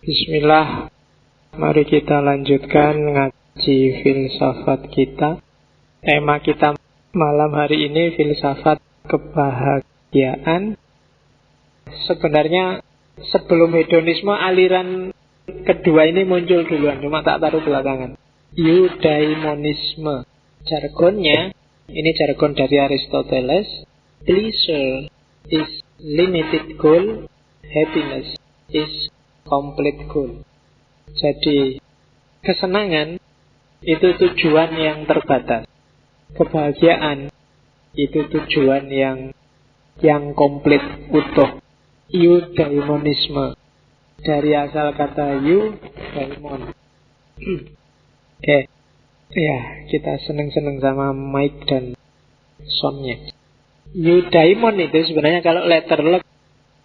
Bismillah, mari kita lanjutkan ngaji filsafat kita. Tema kita malam hari ini filsafat kebahagiaan. Sebenarnya sebelum hedonisme aliran kedua ini muncul duluan, cuma tak taruh belakangan. Eudaimonisme. Jargonnya, ini jargon dari Aristoteles. Pleasure is limited goal, happiness is complete goal. Jadi kesenangan itu tujuan yang terbatas. Kebahagiaan itu tujuan yang komplit, utuh. Eudaimonisme. Dari asal kata eudaimon. Oke. Ya, kita seneng-seneng sama mic dan soundnya. Eudaimon itu sebenarnya kalau letterlock,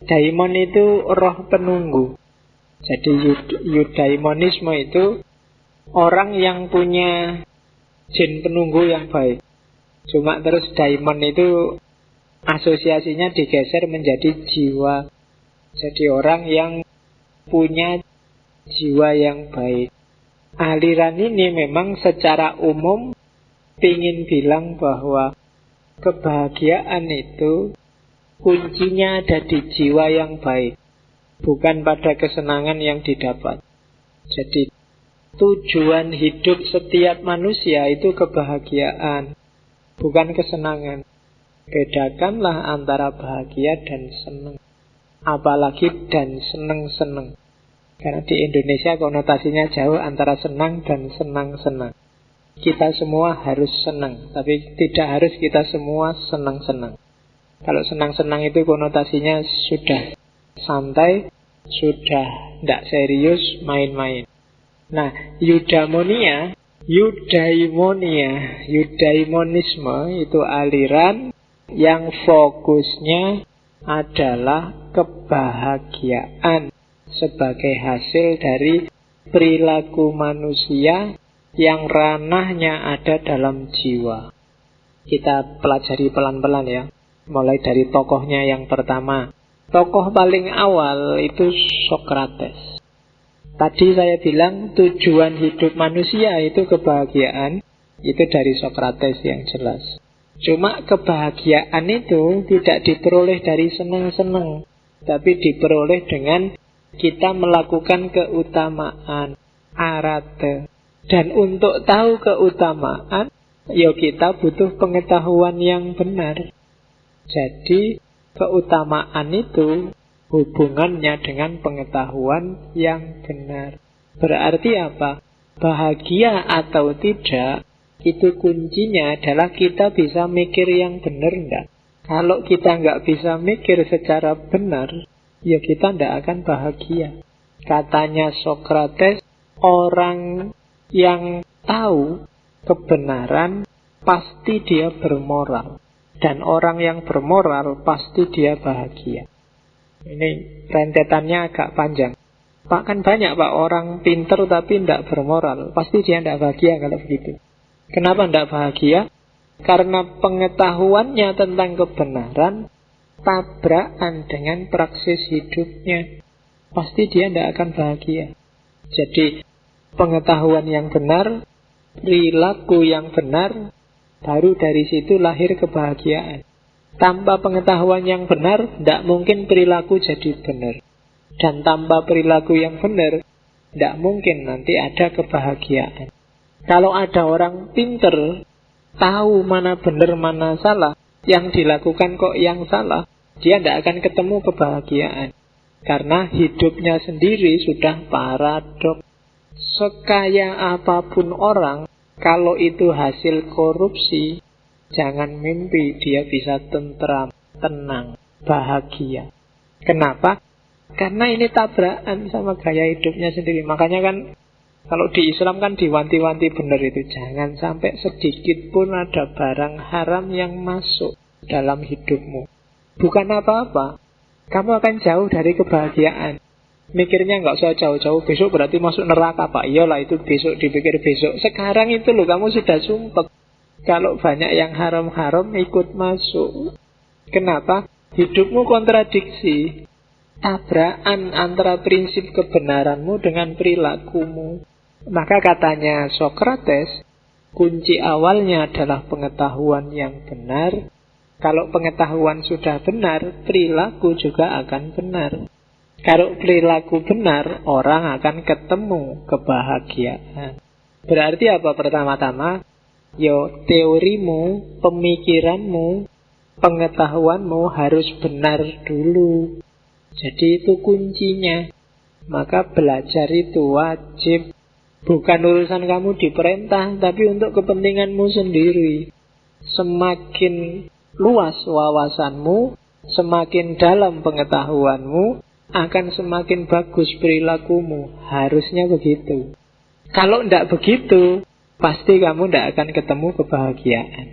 daimon itu roh penunggu. Jadi eudaimonisme itu orang yang punya jin penunggu yang baik. Cuma terus daimon itu asosiasinya digeser menjadi jiwa. Jadi orang yang punya jiwa yang baik. Aliran ini memang secara umum ingin bilang bahwa kebahagiaan itu kuncinya ada di jiwa yang baik, bukan pada kesenangan yang didapat. Jadi tujuan hidup setiap manusia itu kebahagiaan, bukan kesenangan. Bedakanlah antara bahagia dan senang. Apalagi dan senang-senang. Karena di Indonesia konotasinya jauh antara senang dan senang-senang. Kita semua harus senang, tapi tidak harus kita semua senang-senang. Kalau senang-senang itu konotasinya sudah santai, sudah tidak serius, main-main. Nah, eudaimonisme itu aliran yang fokusnya adalah kebahagiaan sebagai hasil dari perilaku manusia yang ranahnya ada dalam jiwa. Kita pelajari pelan-pelan ya. Mulai dari tokohnya yang pertama. Tokoh paling awal itu Socrates. Tadi saya bilang tujuan hidup manusia itu kebahagiaan. Itu dari Socrates yang jelas. Cuma kebahagiaan itu tidak diperoleh dari senang-senang, tapi diperoleh dengan kita melakukan keutamaan, arate. Dan untuk tahu keutamaan, ya kita butuh pengetahuan yang benar. Jadi keutamaan itu hubungannya dengan pengetahuan yang benar. Berarti apa? Bahagia atau tidak, itu kuncinya adalah kita bisa mikir yang benar enggak. Kalau kita enggak bisa mikir secara benar, ya kita enggak akan bahagia. Katanya Socrates, orang yang tahu kebenaran pasti dia bermoral. Dan orang yang bermoral pasti dia bahagia. Ini rentetannya agak panjang. Pak, kan banyak Pak orang pinter tapi tidak bermoral. Pasti dia tidak bahagia kalau begitu. Kenapa tidak bahagia? Karena pengetahuannya tentang kebenaran tabrakan dengan praksis hidupnya. Pasti dia tidak akan bahagia. Jadi pengetahuan yang benar, perilaku yang benar, baru dari situ lahir kebahagiaan. Tanpa pengetahuan yang benar, tidak mungkin perilaku jadi benar. Dan tanpa perilaku yang benar, tidak mungkin nanti ada kebahagiaan. Kalau ada orang pinter, tahu mana benar mana salah, yang dilakukan kok yang salah, dia tidak akan ketemu kebahagiaan. Karena hidupnya sendiri sudah paradok. Sekaya apapun orang, kalau itu hasil korupsi, jangan mimpi dia bisa tentram, tenang, bahagia. Kenapa? Karena ini tabrakan sama gaya hidupnya sendiri. Makanya kan kalau di Islam kan diwanti-wanti benar itu. Jangan sampai sedikit pun ada barang haram yang masuk dalam hidupmu. Bukan apa-apa. Kamu akan jauh dari kebahagiaan. Mikirnya nggak usah jauh-jauh, besok berarti masuk neraka Pak. Iyalah itu besok, dipikir besok. Sekarang itu loh kamu sudah sumpek. Kalau banyak yang haram-haram ikut masuk. Kenapa? Hidupmu kontradiksi. tabrakan antara prinsip kebenaranmu dengan perilakumu. Maka katanya Sokrates, kunci awalnya adalah pengetahuan yang benar. Kalau pengetahuan sudah benar, perilaku juga akan benar. Kalau perilaku benar, orang akan ketemu kebahagiaan. Berarti apa pertama-tama? Teorimu, pemikiranmu, pengetahuanmu harus benar dulu. Jadi itu kuncinya. Maka belajar itu wajib. Bukan urusan kamu diperintah, tapi untuk kepentinganmu sendiri. Semakin luas wawasanmu, semakin dalam pengetahuanmu, akan semakin bagus perilakumu. Harusnya begitu. Kalau tidak begitu, pasti kamu tidak akan ketemu kebahagiaan.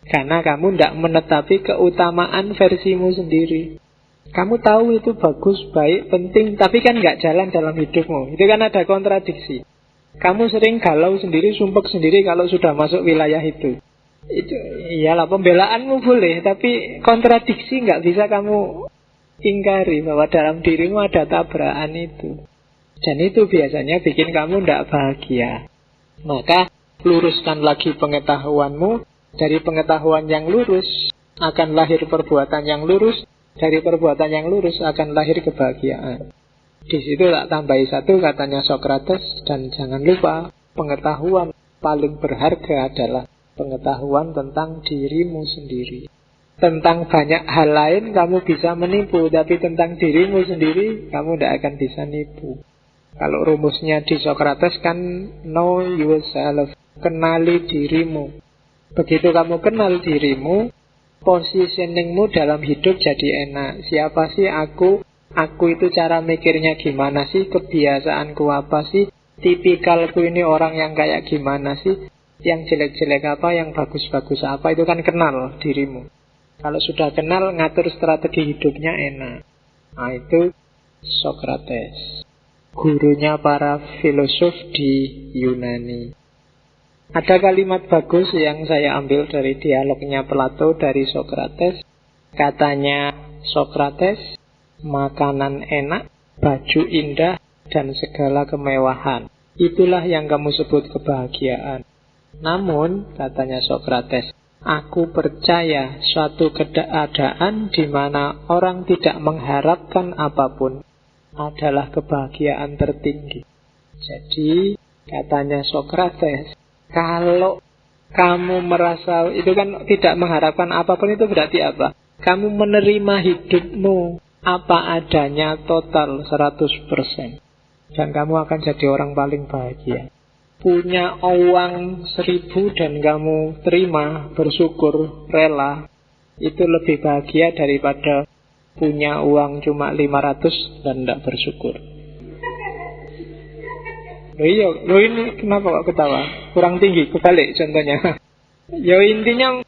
Karena kamu tidak menetapi keutamaan versimu sendiri. Kamu tahu itu bagus, baik, penting, tapi kan nggak jalan dalam hidupmu. Itu kan ada kontradiksi. Kamu sering galau sendiri, sumpek sendiri kalau sudah masuk wilayah itu. Itu iyalah, pembelaanmu boleh, tapi kontradiksi nggak bisa kamu ingkari bahwa dalam dirimu ada tabrakan itu. Dan itu biasanya bikin kamu tidak bahagia. Maka luruskan lagi pengetahuanmu. Dari pengetahuan yang lurus akan lahir perbuatan yang lurus. Dari perbuatan yang lurus akan lahir kebahagiaan. Di situ tak tambahi satu, katanya Sokrates. Dan jangan lupa, pengetahuan paling berharga adalah pengetahuan tentang dirimu sendiri. Tentang banyak hal lain kamu bisa menipu, tapi tentang dirimu sendiri kamu tidak akan bisa nipu. Kalau rumusnya di Sokrates kan know yourself, kenali dirimu. Begitu kamu kenal dirimu, positioningmu dalam hidup jadi enak. Siapa sih aku? Aku itu cara mikirnya gimana sih? Kebiasaanku apa sih? Tipikalku ini orang yang kayak gimana sih? Yang jelek-jelek apa? Yang bagus-bagus apa? Itu kan kenal dirimu. Kalau sudah kenal, ngatur strategi hidupnya enak. Nah, itu Sokrates, gurunya para filosof di Yunani. Ada kalimat bagus yang saya ambil dari dialognya Plato dari Sokrates. Katanya Sokrates, makanan enak, baju indah, dan segala kemewahan. Itulah yang kamu sebut kebahagiaan. Namun, katanya Sokrates, aku percaya suatu keadaan di mana orang tidak mengharapkan apapun adalah kebahagiaan tertinggi. Jadi, katanya Sokrates, kalau kamu merasa itu kan tidak mengharapkan apapun, itu berarti apa? Kamu menerima hidupmu apa adanya total 100%. Dan kamu akan jadi orang paling bahagia. Punya uang 1.000 dan kamu terima, bersyukur, rela, itu lebih bahagia daripada punya uang cuma 500 dan tidak bersyukur. Loh ini kenapa kok ketawa? Kurang tinggi, kebalik contohnya. Intinya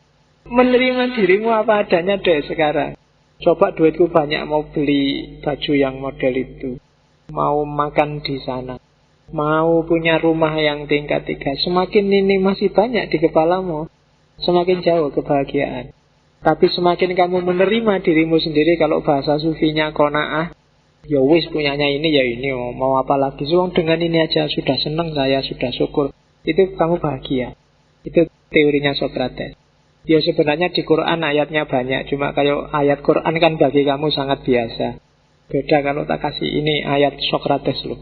menerima dirimu apa adanya deh sekarang. Coba duitku banyak, mau beli baju yang model itu, mau makan di sana, mau punya rumah yang tingkat 3. Semakin ini masih banyak di kepalamu, semakin jauh kebahagiaan. Tapi semakin kamu menerima dirimu sendiri, kalau bahasa sufinya qanaah, ya wis punyanya ini ya ini, mau apa lagi? So, dengan ini aja sudah senang saya, sudah syukur. Itu kamu bahagia. Itu teorinya Sokrates. Ya sebenarnya di Quran ayatnya banyak, cuma kayak ayat Quran kan bagi kamu sangat biasa. Beda kalau tak kasih ini ayat Sokrates loh.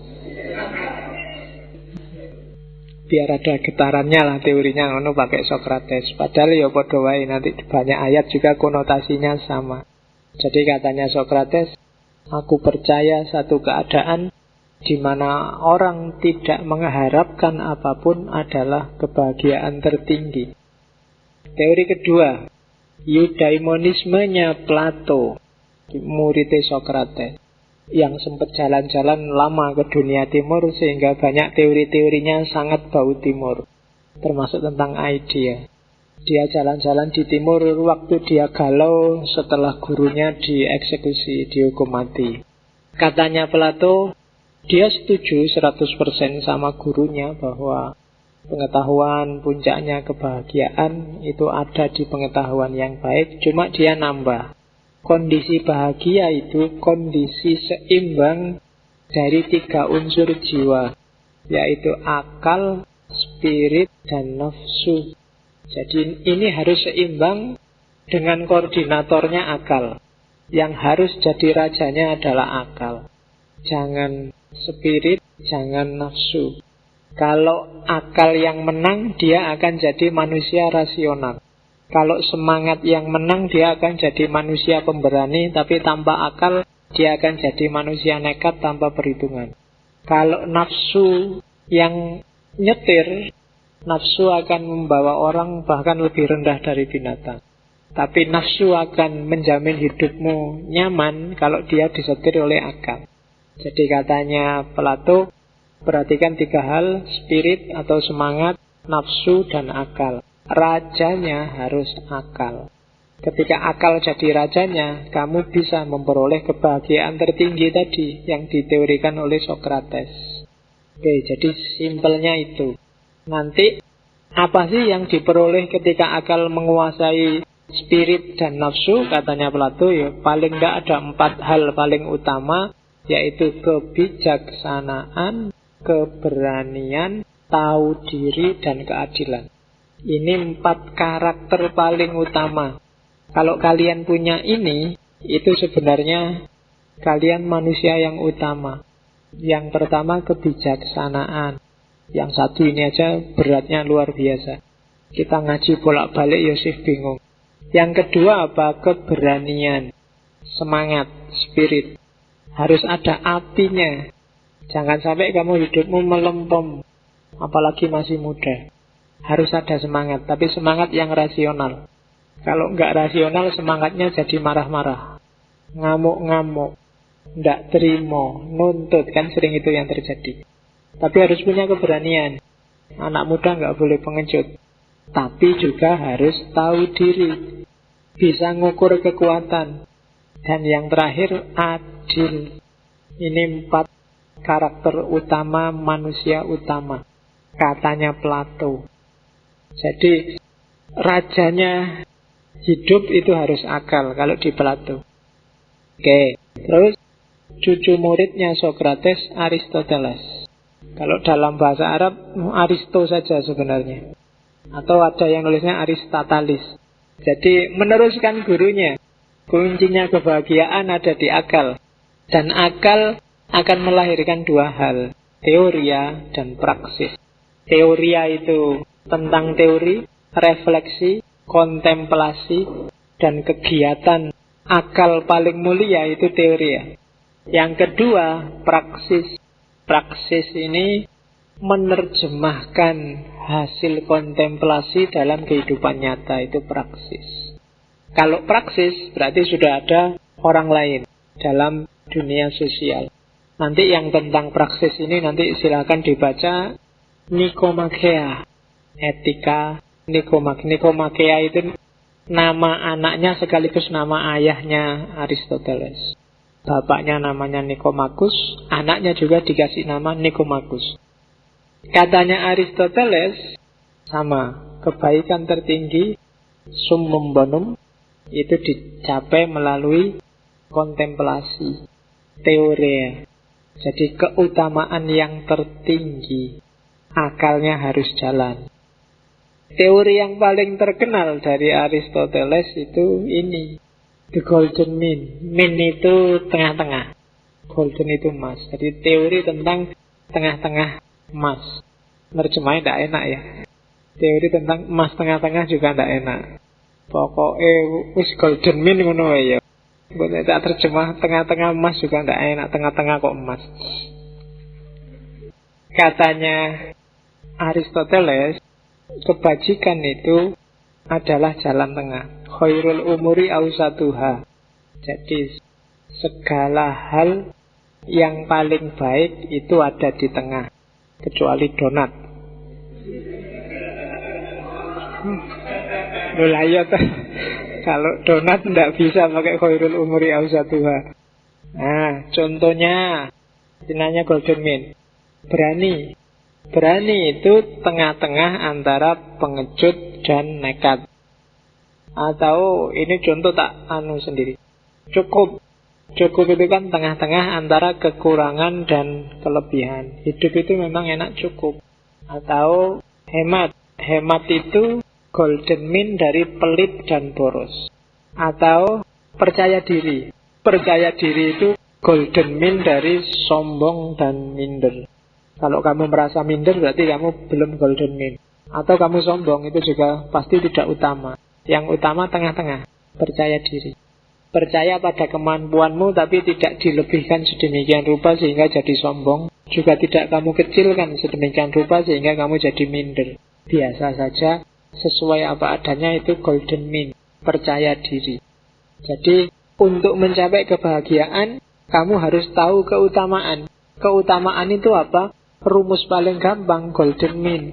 Biar ada getarannya lah teorinya, ngono pakai Sokrates. Padahal ya padha wae, nanti banyak ayat juga konotasinya sama. Jadi katanya Sokrates, aku percaya satu keadaan di mana orang tidak mengharapkan apapun adalah kebahagiaan tertinggi. Teori kedua, eudaimonismenya Plato, muridnya Sokrates, yang sempat jalan-jalan lama ke dunia timur sehingga banyak teori-teorinya sangat bau timur, termasuk tentang idea. Dia jalan-jalan di timur waktu dia galau setelah gurunya dieksekusi, dihukum mati. Katanya Plato, dia setuju 100% sama gurunya bahwa pengetahuan puncaknya kebahagiaan itu ada di pengetahuan yang baik, cuma dia nambah. Kondisi bahagia itu kondisi seimbang dari 3 unsur jiwa, yaitu akal, spirit, dan nafsu. Jadi ini harus seimbang dengan koordinatornya akal. Yang harus jadi rajanya adalah akal. Jangan spirit, jangan nafsu. Kalau akal yang menang, dia akan jadi manusia rasional. Kalau semangat yang menang, dia akan jadi manusia pemberani, tapi tanpa akal, dia akan jadi manusia nekat tanpa perhitungan. Kalau nafsu yang nyetir, nafsu akan membawa orang bahkan lebih rendah dari binatang. Tapi nafsu akan menjamin hidupmu nyaman kalau dia disetir oleh akal. Jadi katanya Plato, perhatikan 3 hal, spirit atau semangat, nafsu, dan akal. Rajanya harus akal. Ketika akal jadi rajanya, kamu bisa memperoleh kebahagiaan tertinggi tadi yang diteorikan oleh Socrates. Oke, jadi simpelnya itu. Nanti, apa sih yang diperoleh ketika akal menguasai spirit dan nafsu? Katanya Plato, ya paling tidak ada 4 hal paling utama, yaitu kebijaksanaan, keberanian, tahu diri, dan keadilan. Ini 4 karakter paling utama. Kalau kalian punya ini, itu sebenarnya kalian manusia yang utama. Yang pertama kebijaksanaan. Yang satu ini aja beratnya luar biasa. Kita ngaji bolak-balik Yosef bingung. Yang kedua apa? Keberanian. Semangat, spirit. Harus ada apinya. Jangan sampai kamu hidupmu melempem, apalagi masih muda. Harus ada semangat, tapi semangat yang rasional. Kalau nggak rasional, semangatnya jadi marah-marah, ngamuk-ngamuk, nggak terima, nuntut, kan sering itu yang terjadi. Tapi harus punya keberanian. Anak muda nggak boleh pengecut, tapi juga harus tahu diri, bisa ngukur kekuatan. Dan yang terakhir, adil. Ini 4 karakter utama manusia utama, katanya Plato. Jadi rajanya hidup itu harus akal kalau di Plato. Oke, terus cucu muridnya Socrates, Aristoteles. Kalau dalam bahasa Arab Aristo saja sebenarnya, atau ada yang nulisnya Aristoteles. Jadi meneruskan gurunya. Kuncinya kebahagiaan ada di akal. Dan akal akan melahirkan 2 hal, teoria dan praksis. Teoria itu tentang teori, refleksi, kontemplasi, dan kegiatan. Akal paling mulia itu teoria. Yang kedua, praksis. Praksis ini menerjemahkan hasil kontemplasi dalam kehidupan nyata, itu praksis. Kalau praksis berarti sudah ada orang lain dalam dunia sosial. Nanti yang tentang praksis ini nanti silakan dibaca Nikomakea, Etika Nikomakea itu nama anaknya sekaligus nama ayahnya Aristoteles. Bapaknya namanya Nikomakus, anaknya juga dikasih nama Nikomakus. Katanya Aristoteles, sama, kebaikan tertinggi, summum bonum, itu dicapai melalui kontemplasi, teoria. Jadi keutamaan yang tertinggi, akalnya harus jalan. Teori yang paling terkenal dari Aristoteles itu ini, the golden mean. Mean itu tengah-tengah, golden itu emas. Jadi teori tentang tengah-tengah emas. Nerjemahnya tidak enak ya. Teori tentang emas tengah-tengah juga tidak enak. Pokoknya wis golden mean ngono ya. Boleh tak terjemah tengah-tengah emas juga tidak enak. Tengah-tengah kok emas. Katanya Aristoteles, kebajikan itu adalah jalan tengah. Khairul umuri ausatuha. Jadi segala hal yang paling baik itu ada di tengah, kecuali donat. Loh ya, kalau donat tidak bisa pakai khairul umuri ausatuha. Nah, contohnya dinanya golden mean. Berani. Berani itu tengah-tengah antara pengecut dan nekat. Atau ini contoh tak sendiri. Cukup. Cukup itu kan tengah-tengah antara kekurangan dan kelebihan. Hidup itu memang enak cukup. Atau hemat. Hemat itu golden mean dari pelit dan boros. Atau percaya diri. Percaya diri itu golden mean dari sombong dan minder. Kalau kamu merasa minder berarti kamu belum golden mean. Atau kamu sombong, itu juga pasti tidak utama. Yang utama tengah-tengah, percaya diri. Percaya pada kemampuanmu tapi tidak dilebihkan sedemikian rupa sehingga jadi sombong. Juga tidak kamu kecilkan sedemikian rupa sehingga kamu jadi minder. Biasa saja, sesuai apa adanya, itu golden mean, percaya diri. Jadi untuk mencapai kebahagiaan, kamu harus tahu keutamaan. Keutamaan itu apa? Rumus paling gampang, golden mean.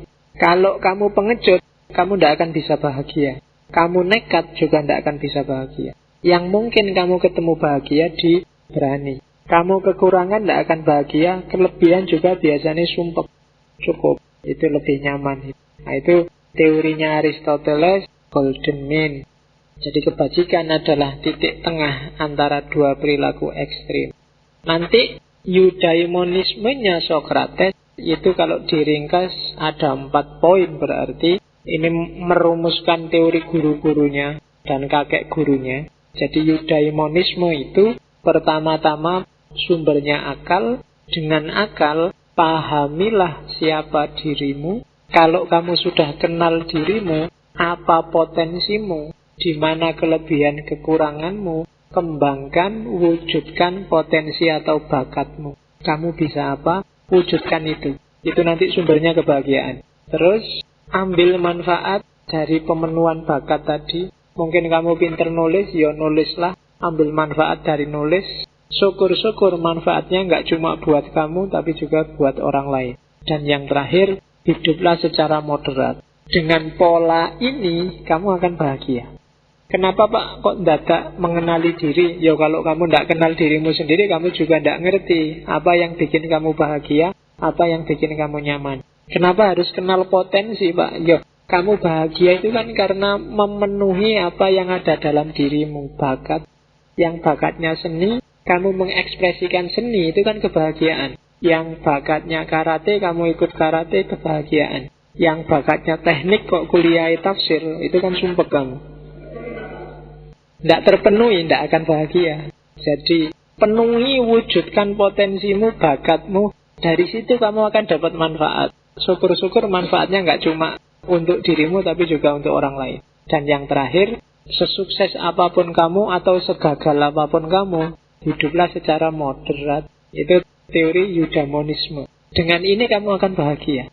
Kalau kamu pengecut, kamu tidak akan bisa bahagia. Kamu nekat juga tidak akan bisa bahagia. Yang mungkin kamu ketemu bahagia di berani. Kamu kekurangan tidak akan bahagia. Kelebihan juga biasanya sumpek. Cukup, itu lebih nyaman. Nah, itu teorinya Aristoteles, golden mean. Jadi kebajikan adalah titik tengah antara dua perilaku ekstrim. Nanti eudaimonismenya Socrates itu kalau diringkas ada 4 poin berarti. Ini merumuskan teori guru-gurunya dan kakek gurunya. Jadi eudaimonisme itu pertama-tama sumbernya akal. Dengan akal, pahamilah siapa dirimu. Kalau kamu sudah kenal dirimu, apa potensimu, di mana kelebihan kekuranganmu, kembangkan, wujudkan potensi atau bakatmu. Kamu bisa apa? Wujudkan itu. Itu nanti sumbernya kebahagiaan. Terus, ambil manfaat dari pemenuhan bakat tadi. Mungkin kamu pinter nulis, ya nulislah. Ambil manfaat dari nulis. Syukur-syukur manfaatnya nggak cuma buat kamu, tapi juga buat orang lain. Dan yang terakhir, hiduplah secara moderat. Dengan pola ini, kamu akan bahagia. Kenapa Pak kok tidak mengenali diri? Ya kalau kamu tidak kenal dirimu sendiri, kamu juga tidak ngerti apa yang bikin kamu bahagia, apa yang bikin kamu nyaman. Kenapa harus kenal potensi Pak? Ya kamu bahagia itu kan karena memenuhi apa yang ada dalam dirimu. Bakat, yang bakatnya seni, kamu mengekspresikan seni, itu kan kebahagiaan. Yang bakatnya karate, kamu ikut karate, kebahagiaan. Yang bakatnya teknik kok kuliah tafsir, itu kan sumpek kamu. Tidak terpenuhi, tidak akan bahagia. Jadi penuhi, wujudkan potensimu, bakatmu. Dari situ kamu akan dapat manfaat. Syukur-syukur manfaatnya nggak cuma untuk dirimu, tapi juga untuk orang lain. Dan yang terakhir, sesukses apapun kamu atau segagal apapun kamu, hiduplah secara moderat. Itu teori eudaimonisme. Dengan ini kamu akan bahagia.